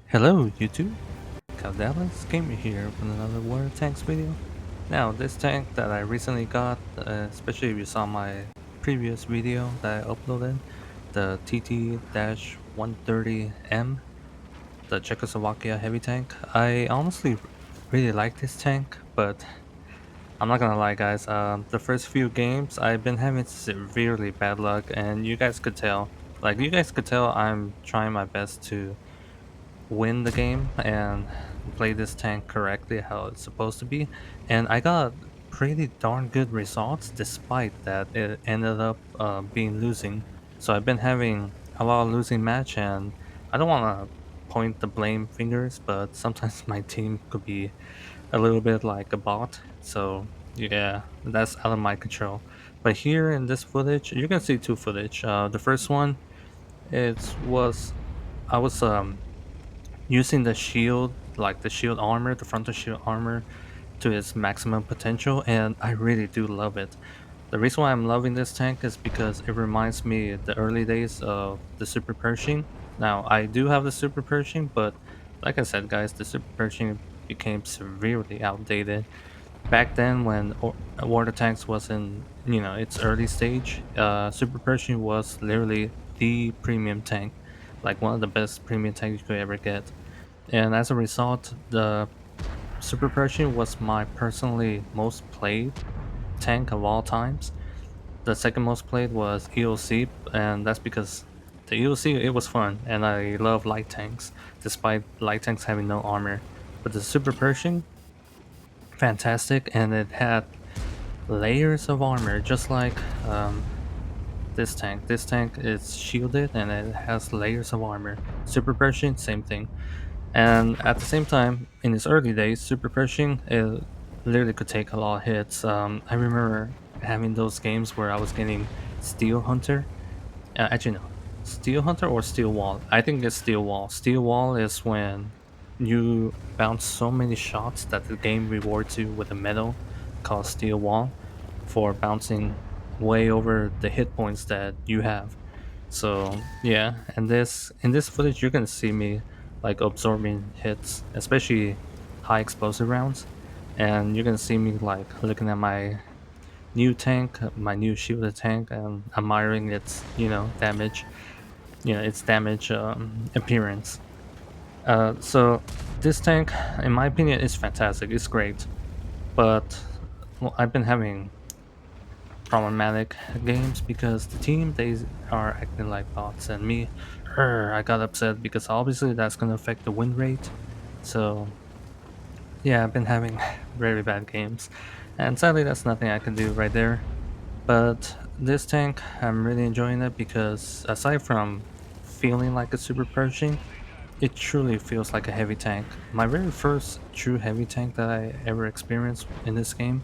Hello YouTube, Caldalis Gamer here with another water tanks video. Now this tank that I recently got, especially if you saw my previous video that I uploaded, the TT-130m, the Czechoslovakia heavy tank. I honestly really like this tank, but I'm not gonna lie guys, the first few games I've been having severely bad luck and you guys could tell I'm trying my best to win the game and play this tank correctly how it's supposed to be. And I got pretty darn good results despite that it ended up being losing. So I've been having a lot of losing match, and I don't want to point the blame fingers, but sometimes my team could be a little bit like a bot. So yeah, that's out of my control. But here in this footage, you can see two footage. The first one, it was I was using the shield, like the shield armor, the frontal shield armor, to its maximum potential, and I really do love it. The reason why I'm loving this tank is because it reminds me the early days of the Super Pershing. Now, I do have the Super Pershing, but like I said, guys, the Super Pershing became severely outdated. Back then, when water tanks was in its early stage, Super Pershing was literally the premium tank, like one of the best premium tanks you could ever get. And as a result, the Super Pershing was my personally most played tank of all times. The second most played was EOC, and that's because the EOC, it was fun, and I love light tanks, despite light tanks having no armor. But the Super Pershing, fantastic, and it had layers of armor, just like this tank. This tank is shielded and it has layers of armor. Super Pershing, same thing. And at the same time, in its early days, Super Pershing, it literally could take a lot of hits. I remember having those games where I was getting Steel Hunter. Actually, no. Steel Hunter or Steel Wall? I think it's Steel Wall. Steel Wall is when you bounce so many shots that the game rewards you with a medal called Steel Wall for bouncing way over the hit points that you have. So yeah, and this in this footage you can see me like absorbing hits, especially high explosive rounds, and you can see me like looking at my new tank, my new shielded tank, and admiring its damage, its damage appearance. So this tank, in my opinion, is fantastic. It's great, but well, I've been having problematic games because the team, they are acting like bots, and me, I got upset because obviously that's going to affect the win rate. So yeah, I've been having very bad games, and sadly that's nothing I can do right there. But this tank, I'm really enjoying it because aside from feeling like a super Pershing, it truly feels like a heavy tank. My very first true heavy tank that I ever experienced in this game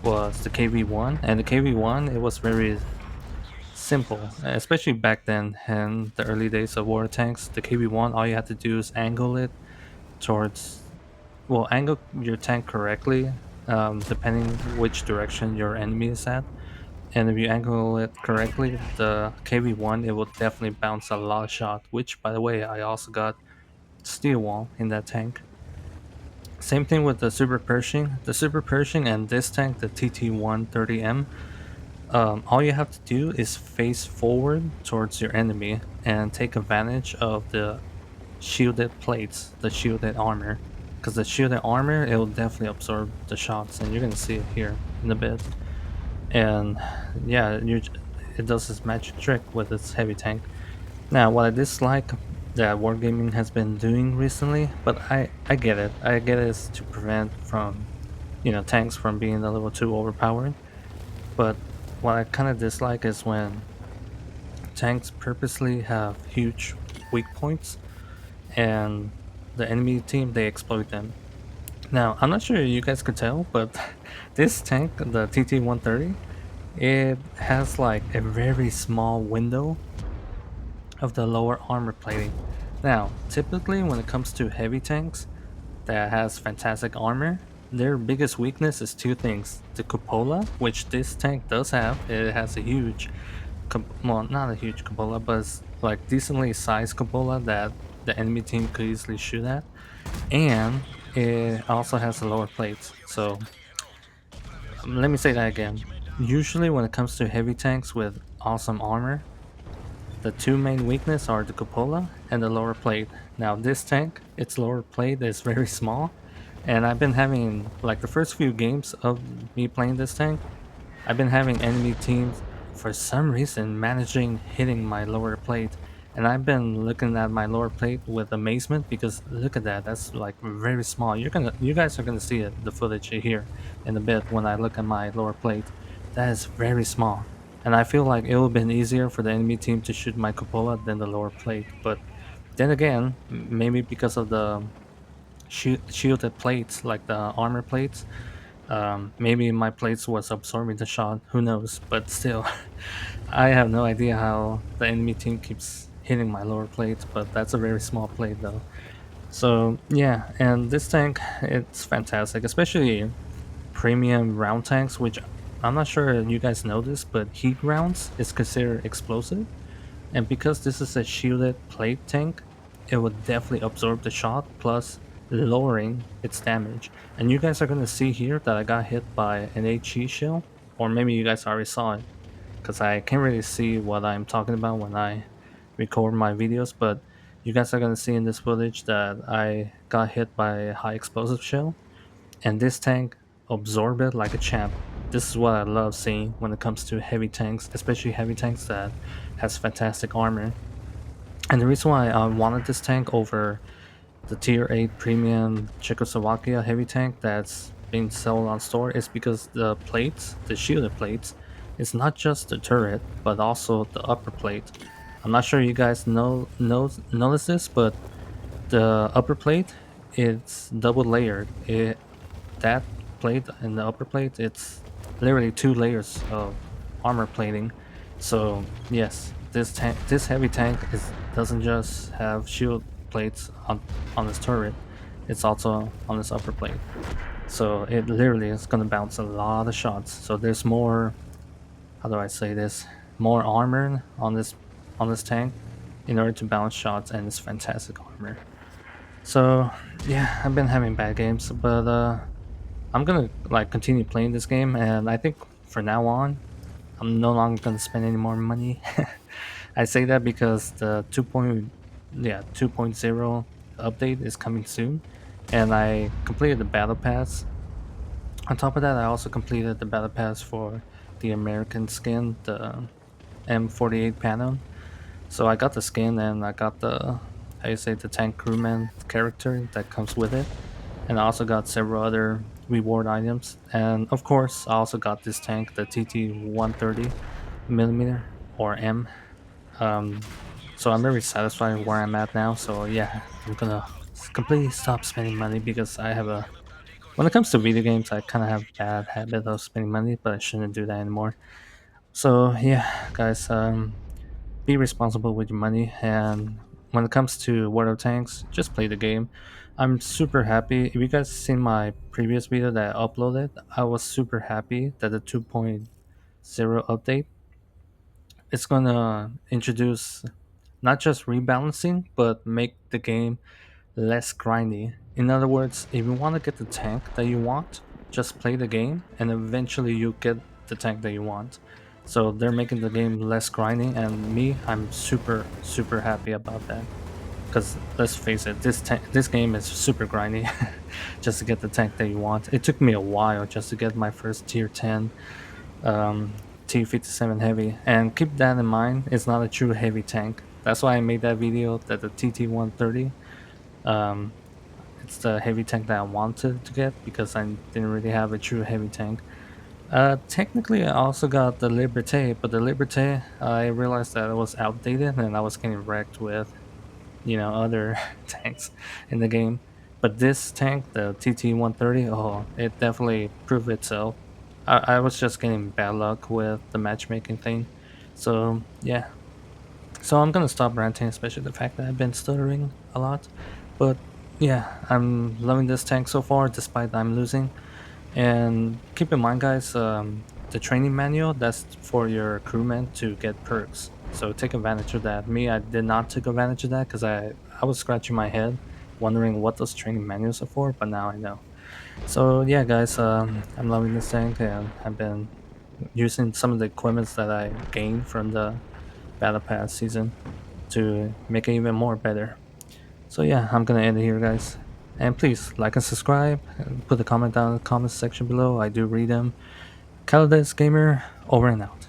was the KV-1, and the KV-1, it was very simple, especially back then in the early days of water tanks. The KV-1, all you had to do is angle it towards, well, angle your tank correctly, depending which direction your enemy is at. And if you angle it correctly, the KV-1, it will definitely bounce a lot of shot, which, by the way, I also got steel wall in that tank. Same thing with the Super Pershing. The Super Pershing and this tank, the TT-130m, all you have to do is face forward towards your enemy and take advantage of the shielded plates, the shielded armor. Because the shielded armor, it will definitely absorb the shots, and you're gonna see it here in a bit. And yeah, it does this magic trick with its heavy tank. Now, what I dislike that wargaming has been doing recently, but I get it. I get it is to prevent from tanks from being a little too overpowered. But what I kind of dislike is when tanks purposely have huge weak points and the enemy team, they exploit them. Now, I'm not sure you guys could tell, but this tank, the TT-130, it has like a very small window of the lower armor plating. Now, typically when it comes to heavy tanks that has fantastic armor, their biggest weakness is two things: the cupola, which this tank does have. It has a huge, well, not a huge cupola, but it's like decently sized cupola that the enemy team could easily shoot at, and it also has a lower plate. So let me say that again. Usually, when it comes to heavy tanks with awesome armor, the two main weaknesses are the cupola and the lower plate. Now, this tank, its lower plate is very small, and I've been having like the first few games of me playing this tank. I've been having enemy teams for some reason managing hitting my lower plate, and I've been looking at my lower plate with amazement because look at that. That's like very small. You guys are gonna see it, the footage here in a bit when I look at my lower plate. That is very small, and I feel like it would have been easier for the enemy team to shoot my cupola than the lower plate. But then again, maybe because of the shielded plates, like the armor plates, maybe my plates was absorbing the shot. Who knows? But still, I have no idea how the enemy team keeps hitting my lower plate. But that's a very small plate, though. So yeah, and this tank, it's fantastic, especially premium round tanks, which I'm not sure you guys know this, but heat rounds is considered explosive. And because this is a shielded plate tank, it would definitely absorb the shot, plus lowering its damage. And you guys are going to see here that I got hit by an HE shell, or maybe you guys already saw it, because I can't really see what I'm talking about when I record my videos. But you guys are going to see in this footage that I got hit by a high explosive shell, and this tank absorbed it like a champ. This is what I love seeing when it comes to heavy tanks, especially heavy tanks that has fantastic armor. And the reason why I wanted this tank over the tier 8 premium Czechoslovakia heavy tank that's being sold on store is because the plates, the shielded plates, it's not just the turret, but also the upper plate. I'm not sure you guys notice this, but the upper plate, it's double layered. That plate and the upper plate, it's literally two layers of armor plating. So yes, this heavy tank is doesn't just have shield plates on this turret, it's also on this upper plate. So it literally is gonna bounce a lot of shots. So there's more, how do I say this, more armor on this tank in order to bounce shots, and it's fantastic armor. So yeah, I've been having bad games, but I'm gonna like continue playing this game, and I think for now on, I'm no longer gonna spend any more money. I say that because the 2.0 update is coming soon, and I completed the battle pass. On top of that, I also completed the battle pass for the American skin, the M48 panel. So I got the skin, and I got the, how you say, the tank crewman character that comes with it, and I also got several other reward items. And of course, I also got this tank, the TT-130 millimeter or M. Um, so I'm very satisfied with where I'm at now. So yeah, I'm gonna completely stop spending money because I have a. When it comes to video games, I kind of have bad habit of spending money, but I shouldn't do that anymore. So yeah, guys, be responsible with your money, and when it comes to World of Tanks, just play the game. I'm super happy. If you guys seen my previous video that I uploaded, I was super happy that the 2.0 update is gonna introduce not just rebalancing but make the game less grindy. In other words, if you want to get the tank that you want, just play the game and eventually you get the tank that you want. So they're making the game less grindy, and me, I'm super happy about that. Because let's face it, this game is super grindy just to get the tank that you want. It took me a while just to get my first tier 10 T57 heavy, and keep that in mind. It's not a true heavy tank. That's why I made that video that the TT-130. Um, it's the heavy tank that I wanted to get because I didn't really have a true heavy tank. Technically, I also got the Liberté, but the Liberté, I realized that it was outdated and I was getting wrecked with, other tanks in the game. But this tank, the TT-130, oh, it definitely proved itself. I was just getting bad luck with the matchmaking thing. So, yeah. So I'm gonna stop ranting, especially the fact that I've been stuttering a lot. But yeah, I'm loving this tank so far, despite I'm losing. And keep in mind, guys, the training manual, that's for your crewmen to get perks. So take advantage of that. Me, I did not take advantage of that because I I was scratching my head, wondering what those training manuals are for, but now I know. So yeah, guys, I'm loving this tank, and I've been using some of the equipments that I gained from the Battle Pass season to make it even more better. So yeah, I'm gonna end it here, guys. And please like and subscribe. And put a comment down in the comment section below. I do read them. Calades Gamer, over and out.